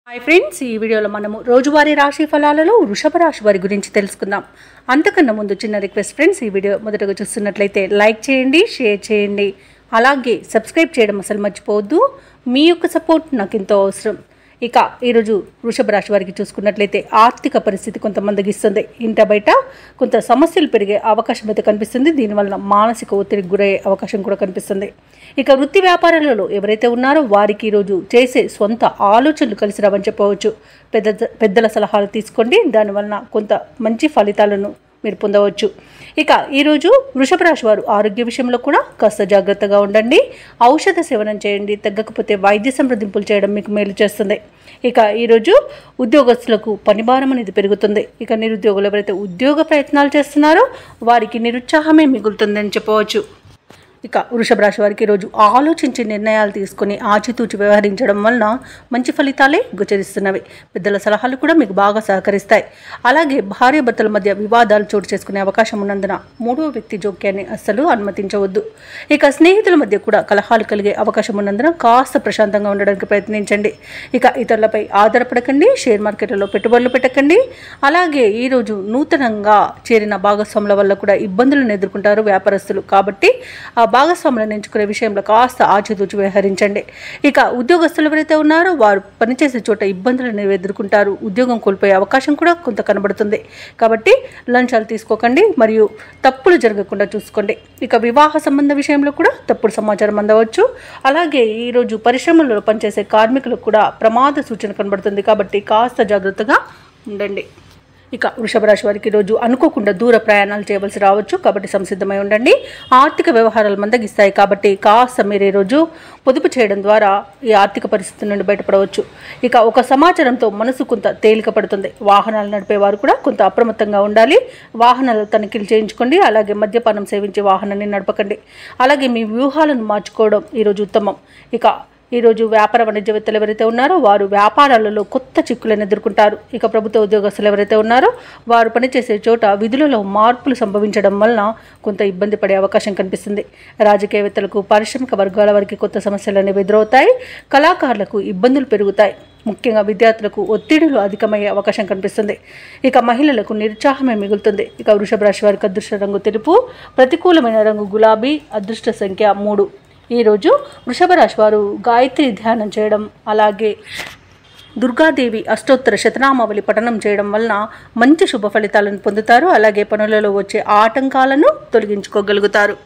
Hi friends, ఈ వీడియోలో మనము రోజువారీ రాశి ఫలాలలో వృషభ రాశి వారి గురించి తెలుసుకుందాం. అంతకన్నా ముందు చిన్న రిక్వెస్ట్ ఫ్రెండ్స్, ఈ వీడియో మొదటగా చూస్తున్నట్లయితే లైక్ చేయండి, షేర్ చేయండి, అలాగే సబ్స్క్రైబ్ చేయడం అసలు మర్చిపోవద్దు. మీ యొక్క సపోర్ట్ నాకు ఎంతో అవసరం. ఇక ఈరోజు వృషభ రాశి వారికి చూసుకున్నట్లయితే ఆర్థిక పరిస్థితి కొంత మందగిస్తుంది. ఇంట బయట కొంత సమస్యలు పెరిగే అవకాశం అయితే కనిపిస్తుంది. దీనివల్ల మానసిక ఒత్తిడికి గురయ్యే అవకాశం కూడా కనిపిస్తుంది. ఇక వృత్తి వ్యాపారాలలో ఎవరైతే ఉన్నారో వారికి ఈరోజు చేసే సొంత ఆలోచనలు కలిసి రావని చెప్పవచ్చు. పెద్దల సలహాలు తీసుకోండి, దానివల్ల కొంత మంచి ఫలితాలను మీరు పొందవచ్చు. ఇక ఈరోజు వృషభ రాశి వారు ఆరోగ్య విషయంలో కూడా కాస్త జాగ్రత్తగా ఉండండి. ఔషధ సేవనం చేయండి, తగ్గకపోతే వైద్య సంప్రదింపులు చేయడం మీకు మేలు చేస్తుంది. ఇక ఈరోజు ఉద్యోగస్తులకు పనిభారం అనేది పెరుగుతుంది. ఇక నిరుద్యోగులు ఎవరైతే ఉద్యోగ ప్రయత్నాలు చేస్తున్నారో వారికి నిరుత్సాహమే మిగులుతుందని చెప్పవచ్చు. ఇక వృషభ రాశి వారికి ఈరోజు ఆలోచించి నిర్ణయాలు తీసుకుని ఆచితూచి వ్యవహరించడం వలన మంచి ఫలితాలే గోచరిస్తున్నవి. పెద్దల సలహాలు కూడా మీకు బాగా సహకరిస్తాయి. అలాగే భార్యాభర్తల మధ్య వివాదాలు చోటు చేసుకునే అవకాశం ఉన్నందున మూడో వ్యక్తి జోక్యాన్ని అస్సలు అనుమతించవద్దు. ఇక స్నేహితుల మధ్య కూడా కలహాలు కలిగే అవకాశం ఉన్నందున కాస్త ప్రశాంతంగా ఉండడానికి ప్రయత్నించండి. ఇక ఇతరులపై ఆధారపడకండి, షేర్ మార్కెట్లలో పెట్టుబడులు పెట్టకండి. అలాగే ఈరోజు నూతనంగా చేరిన భాగస్వాముల వల్ల కూడా ఇబ్బందులను ఎదుర్కొంటారు వ్యాపారస్తులు. కాబట్టి ఆ భాగస్వాములను ఎంచుకునే విషయంలో కాస్త ఆచితూచి వ్యవహరించండి. ఇక ఉద్యోగస్తులు ఎవరైతే ఉన్నారో వారు పనిచేసే చోట ఇబ్బందులను ఎదుర్కొంటారు. ఉద్యోగం కోల్పోయే అవకాశం కూడా కొంత కనబడుతుంది. కాబట్టి లంచాలు తీసుకోకండి మరియు తప్పులు జరగకుండా చూసుకోండి. ఇక వివాహ సంబంధ విషయంలో కూడా తప్పుడు సమాచారం అందవచ్చు. అలాగే ఈరోజు పరిశ్రమలలో పనిచేసే కార్మికులకు కూడా ప్రమాద సూచన కనబడుతుంది. కాబట్టి కాస్త జాగ్రత్తగా ఉండండి. ఇక వృషభ రాశి వారికి ఈరోజు అనుకోకుండా దూర ప్రయాణాలు చేయవలసి రావచ్చు. కాబట్టి సంసిద్ధమై ఉండండి. ఆర్థిక వ్యవహారాలు మందగిస్తాయి. కాబట్టి కాస్త మీరు ఈరోజు పొదుపు చేయడం ద్వారా ఈ ఆర్థిక పరిస్థితి నుండి బయటపడవచ్చు. ఇక ఒక సమాచారంతో మనసు కొంత తేలిక పడుతుంది. వాహనాలు నడిపే వారు కూడా కొంత అప్రమత్తంగా ఉండాలి. వాహనాలు తనిఖీలు చేయించుకోండి. అలాగే మద్యపానం సేవించి వాహనాన్ని నడపకండి. అలాగే మీ వ్యూహాలను మార్చుకోవడం ఈరోజు ఉత్తమం. ఇక ఈరోజు వ్యాపార వాణిజ్యవేత్తలు ఎవరైతే ఉన్నారో వారు వ్యాపారాలలో కొత్త చిక్కులను ఎదుర్కొంటారు. ఇక ప్రభుత్వ ఉద్యోగస్తులు ఎవరైతే ఉన్నారో వారు పనిచేసే చోట విధులలో మార్పులు సంభవించడం వలన కొంత ఇబ్బంది పడే అవకాశం కనిపిస్తుంది. రాజకీయవేత్తలకు, పారిశ్రామిక వర్గాల వారికి కొత్త సమస్యలు అనేవి ఎదురవుతాయి. కళాకారులకు ఇబ్బందులు పెరుగుతాయి. ముఖ్యంగా విద్యార్థులకు ఒత్తిడులు అధికమయ్యే అవకాశం కనిపిస్తుంది. ఇక మహిళలకు నిరుత్సాహమే మిగులుతుంది. ఇక వృషభ రాశి వారికి అదృష్ట రంగు తెలుపు, ప్రతికూలమైన రంగు గులాబీ, అదృష్ట సంఖ్య 3. ఈరోజు వృషభ రాశి వారు గాయత్రి ధ్యానం చేయడం, అలాగే దుర్గాదేవి అష్టోత్తర శతనామావళి పఠనం చేయడం వలన మంచి శుభ ఫలితాలను పొందుతారు. అలాగే పనులలో వచ్చే ఆటంకాలను తొలగించుకోగలుగుతారు.